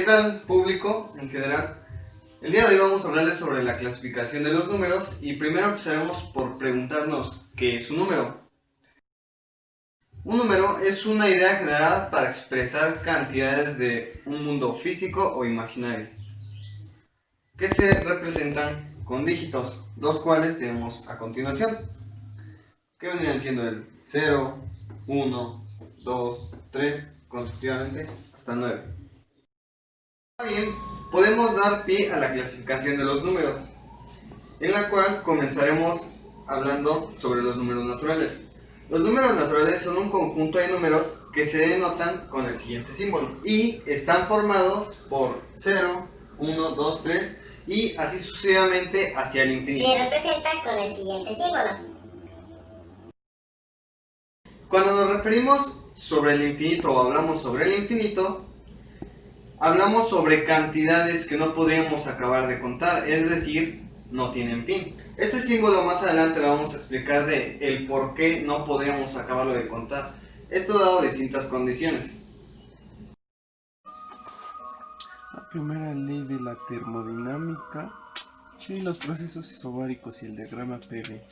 ¿Qué tal, público en general? El día de hoy vamos a hablarles sobre la clasificación de los números y primero empezaremos por preguntarnos ¿qué es un número? Un número es una idea generada para expresar cantidades de un mundo físico o imaginario que se representan con dígitos, los cuales tenemos a continuación, que vendrían siendo el 0, 1, 2, 3, consecutivamente hasta 9. Bien, podemos dar pie a la clasificación de los números, en la cual comenzaremos hablando sobre los números naturales. Los números naturales son un conjunto de números que se denotan con el siguiente símbolo y están formados por 0, 1, 2, 3 y así sucesivamente hacia el infinito. Se representan con el siguiente símbolo. Cuando nos referimos sobre el infinito o hablamos sobre el infinito, hablamos sobre cantidades que no podríamos acabar de contar, es decir, no tienen fin. Este símbolo más adelante lo vamos a explicar de el por qué no podríamos acabarlo de contar. Esto dado distintas condiciones. La primera ley de la termodinámica. Sí, los procesos isobáricos y el diagrama PV.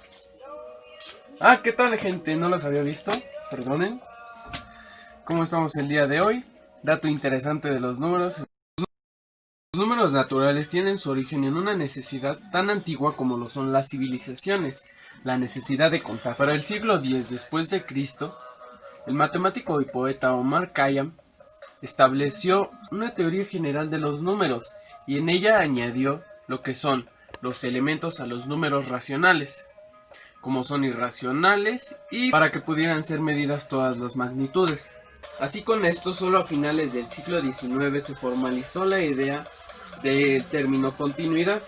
¿Qué tal, gente? No los había visto, perdonen. ¿Cómo estamos el día de hoy? Dato interesante de los números. Los números naturales tienen su origen en una necesidad tan antigua como lo son las civilizaciones, la necesidad de contar. Para el siglo X después de Cristo, el matemático y poeta Omar Khayyam estableció una teoría general de los números y en ella añadió lo que son los elementos a los números racionales, como son irracionales y para que pudieran ser medidas todas las magnitudes. Así con esto, solo a finales del siglo XIX se formalizó la idea del término continuidad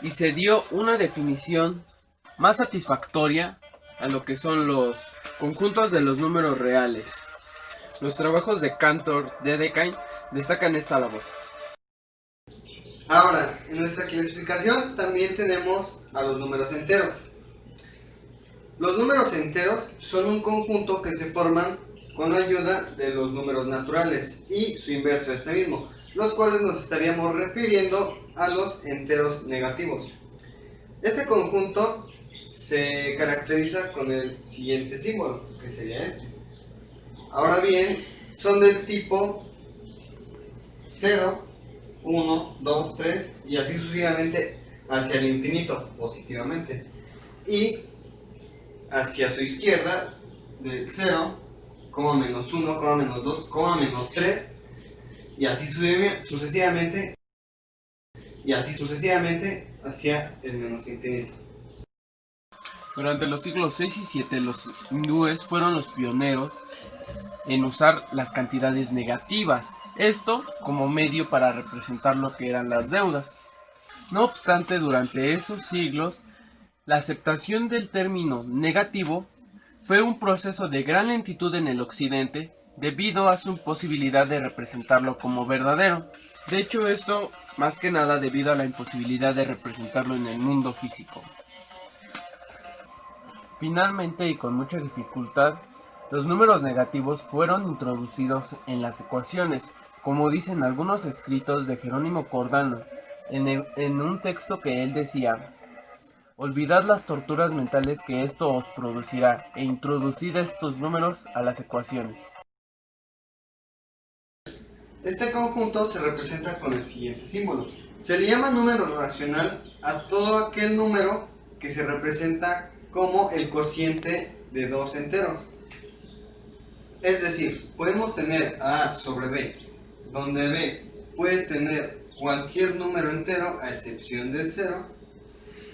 y se dio una definición más satisfactoria a lo que son los conjuntos de los números reales. Los trabajos de Cantor Dedekind destacan esta labor. Ahora, en nuestra clasificación también tenemos a los números enteros. Los números enteros son un conjunto que se forman con ayuda de los números naturales y su inverso este mismo, los cuales nos estaríamos refiriendo a los enteros negativos. Este conjunto se caracteriza con el siguiente símbolo, que sería este. Ahora bien, son del tipo 0, 1, 2, 3 y así sucesivamente hacia el infinito, positivamente. Y hacia su izquierda, del 0, menos 1, menos 2, menos 3 y así sucesivamente hacia el menos infinito. Durante los siglos 6 y 7 los hindúes fueron los pioneros en usar las cantidades negativas, esto como medio para representar lo que eran las deudas. No obstante, durante esos siglos, la aceptación del término negativo fue un proceso de gran lentitud en el occidente debido a su imposibilidad de representarlo como verdadero. De hecho, esto más que nada debido a la imposibilidad de representarlo en el mundo físico. Finalmente, y con mucha dificultad, los números negativos fueron introducidos en las ecuaciones, como dicen algunos escritos de Jerónimo Cardano, en un texto que él decía: olvidad las torturas mentales que esto os producirá e introducid estos números a las ecuaciones. Este conjunto se representa con el siguiente símbolo. Se le llama número racional a todo aquel número que se representa como el cociente de dos enteros. Es decir, podemos tener a sobre b, donde b puede tener cualquier número entero a excepción del 0,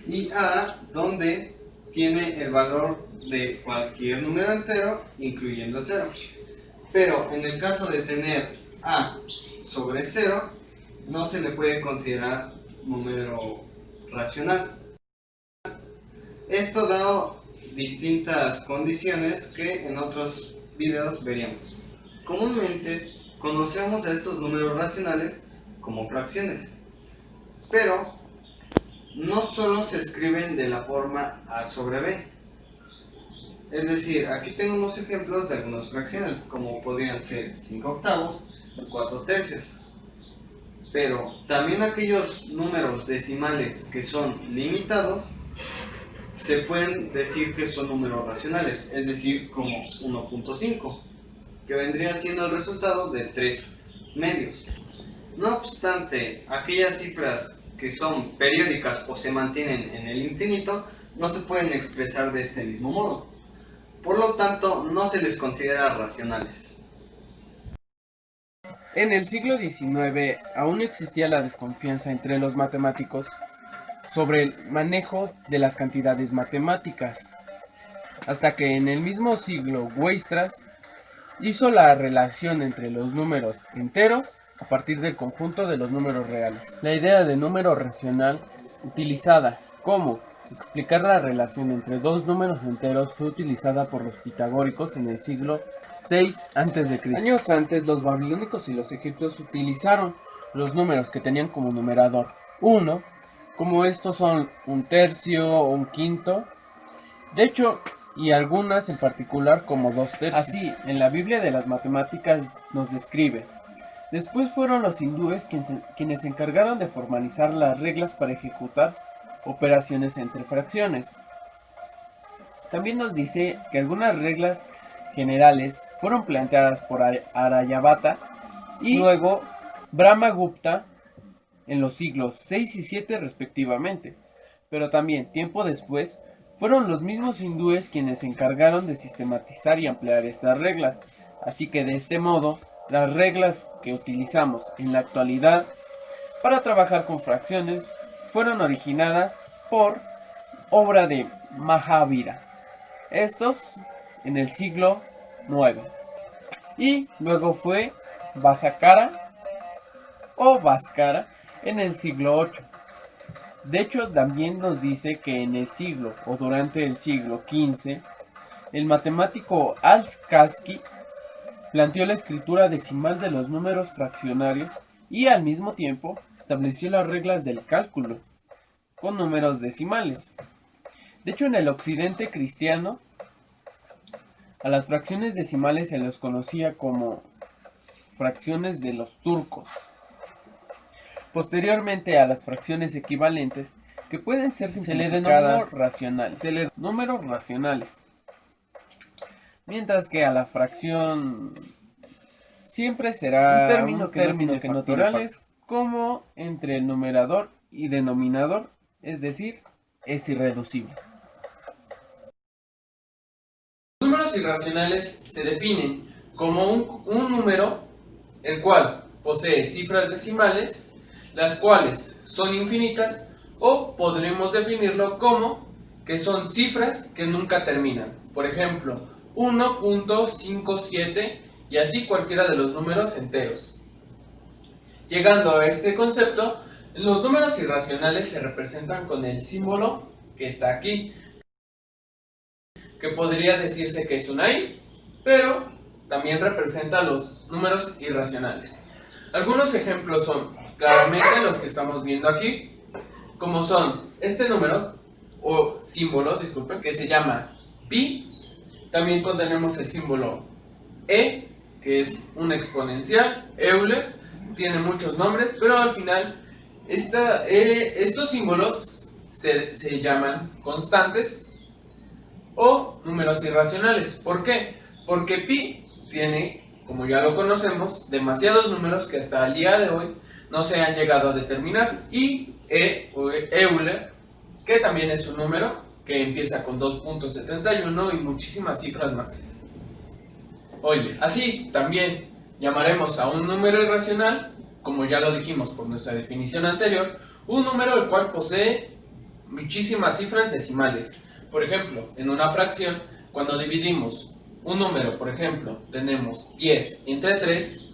y a donde tiene el valor de cualquier número entero incluyendo el 0. Pero en el caso de tener a sobre 0, no se le puede considerar número racional. Esto dado distintas condiciones que en otros videos veríamos. Comúnmente conocemos a estos números racionales como fracciones, pero no solo se escriben de la forma a sobre b. Es decir, aquí tengo unos ejemplos de algunas fracciones, como podrían ser 5 octavos y 4 tercios. pero también aquellos números decimales que son limitados se pueden decir que son números racionales, es decir, como 1.5, que vendría siendo el resultado de 3 medios. No obstante, aquellas cifras que son periódicas o se mantienen en el infinito no se pueden expresar de este mismo modo. Por lo tanto, no se les considera racionales. En el siglo XIX aún existía la desconfianza entre los matemáticos sobre el manejo de las cantidades matemáticas, hasta que en el mismo siglo Weierstrass hizo la relación entre los números enteros a partir del conjunto de los números reales. La idea de número racional, utilizada como explicar la relación entre dos números enteros, fue utilizada por los pitagóricos en el siglo VI a.C. Años antes, los babilónicos y los egipcios utilizaron los números que tenían como numerador 1, como estos son un tercio o un quinto, de hecho, y algunas en particular como 2/3. Así, en la Biblia de las matemáticas nos describe: después fueron los hindúes quienes se encargaron de formalizar las reglas para ejecutar operaciones entre fracciones. También nos dice que algunas reglas generales fueron planteadas por Aryabhata y luego Brahmagupta en los siglos 6 y 7 respectivamente, pero también tiempo después fueron los mismos hindúes quienes se encargaron de sistematizar y ampliar estas reglas, así que de este modo las reglas que utilizamos en la actualidad para trabajar con fracciones fueron originadas por obra de Mahavira, estos en el siglo IX, y luego fue Bhaskara o Bhaskara en el siglo VIII. De hecho, también nos dice que en el siglo o durante el siglo XV, el matemático Al-Kaski planteó la escritura decimal de los números fraccionarios y al mismo tiempo estableció las reglas del cálculo con números decimales. De hecho, en el occidente cristiano, a las fracciones decimales se les conocía como fracciones de los turcos. Posteriormente a las fracciones equivalentes, que pueden ser simplificadas, números racionales. Mientras que a la fracción siempre será un término que no tiene factores, como entre el numerador y denominador, es decir, es irreducible. Los números irracionales se definen como un número el cual posee cifras decimales, las cuales son infinitas, o podremos definirlo como que son cifras que nunca terminan. Por ejemplo, 1.57 y así cualquiera de los números enteros. Llegando a este concepto, los números irracionales se representan con el símbolo que está aquí, que podría decirse que es una I, pero también representa los números irracionales. Algunos ejemplos son claramente los que estamos viendo aquí, como son este número o símbolo, disculpen, que se llama pi. También contenemos el símbolo e, que es un exponencial, Euler, tiene muchos nombres, pero al final estos símbolos se llaman constantes o números irracionales. ¿Por qué? Porque pi tiene, como ya lo conocemos, demasiados números que hasta el día de hoy no se han llegado a determinar, y Euler, que también es un número que empieza con 2.71 y muchísimas cifras más. Oye, así también llamaremos a un número irracional, como ya lo dijimos por nuestra definición anterior, un número el cual posee muchísimas cifras decimales. Por ejemplo, en una fracción, cuando dividimos un número, por ejemplo, tenemos 10 entre 3,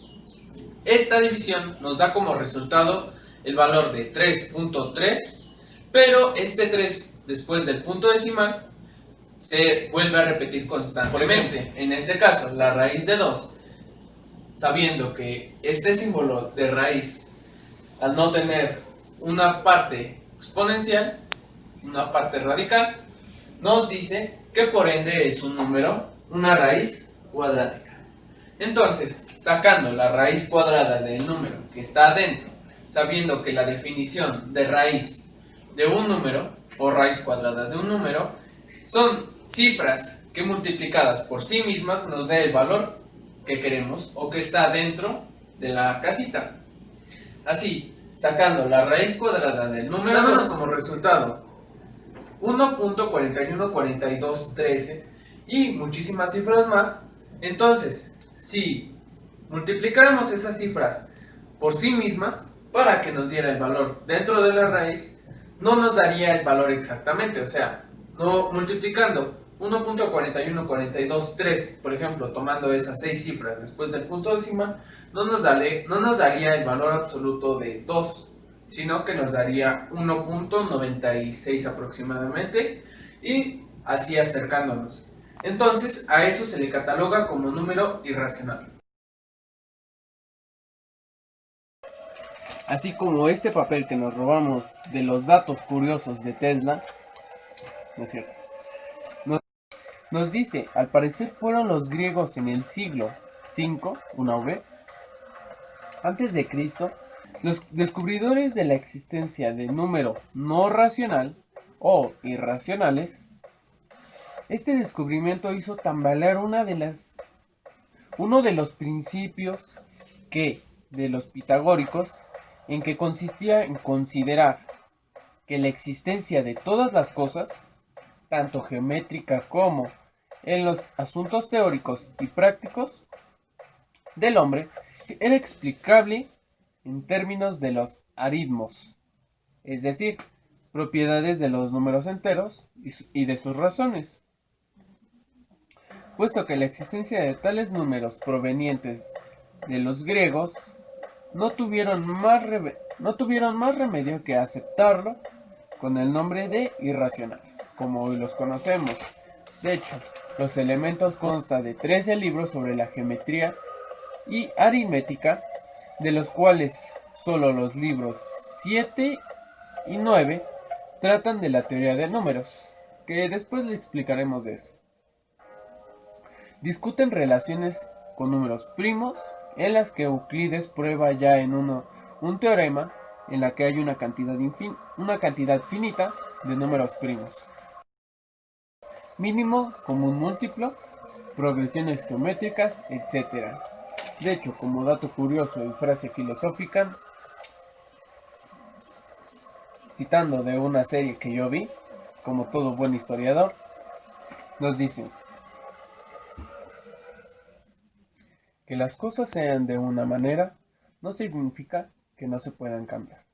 esta división nos da como resultado el valor de 3.3, pero este 3 después del punto decimal se vuelve a repetir constantemente. En este caso, la raíz de 2, sabiendo que este símbolo de raíz, al no tener una parte exponencial, una parte radical, nos dice que por ende es un número, una raíz cuadrática. Entonces, sacando la raíz cuadrada del número que está dentro sabiendo que la definición de raíz de un número o raíz cuadrada de un número son cifras que multiplicadas por sí mismas nos dé el valor que queremos o que está dentro de la casita. Así, sacando la raíz cuadrada del número, dándonos como resultado 1.414213 y muchísimas cifras más. Entonces, si multiplicáramos esas cifras por sí mismas para que nos diera el valor dentro de la raíz, no nos daría el valor exactamente. O sea, no multiplicando 1.414213, por ejemplo, tomando esas 6 cifras después del punto decimal, no nos daría el valor absoluto de 2, sino que nos daría 1.96 aproximadamente, y así acercándonos. Entonces, a eso se le cataloga como número irracional. Así como este papel que nos robamos de los datos curiosos de Tesla, ¿no es cierto? Nos dice, al parecer fueron los griegos en el siglo V, una V, antes de Cristo, los descubridores de la existencia de número no racional o irracionales. Este descubrimiento hizo tambalear uno de los principios de los pitagóricos, en que consistía en considerar que la existencia de todas las cosas, tanto geométrica como en los asuntos teóricos y prácticos del hombre, era explicable en términos de los aritmos, es decir, propiedades de los números enteros y de sus razones, puesto que la existencia de tales números provenientes de los griegos no tuvieron más remedio que aceptarlo con el nombre de irracionales, como hoy los conocemos. De hecho, los elementos constan de 13 libros sobre la geometría y aritmética, de los cuales solo los libros 7 y 9 tratan de la teoría de números, que después le explicaremos de eso. Discuten relaciones con números primos, en las que Euclides prueba ya en un teorema en la que hay una cantidad finita de números primos. Mínimo común múltiplo, progresiones geométricas, etc. De hecho, como dato curioso y frase filosófica, citando de una serie que yo vi, como todo buen historiador, nos dicen que las cosas sean de una manera no significa que no se puedan cambiar.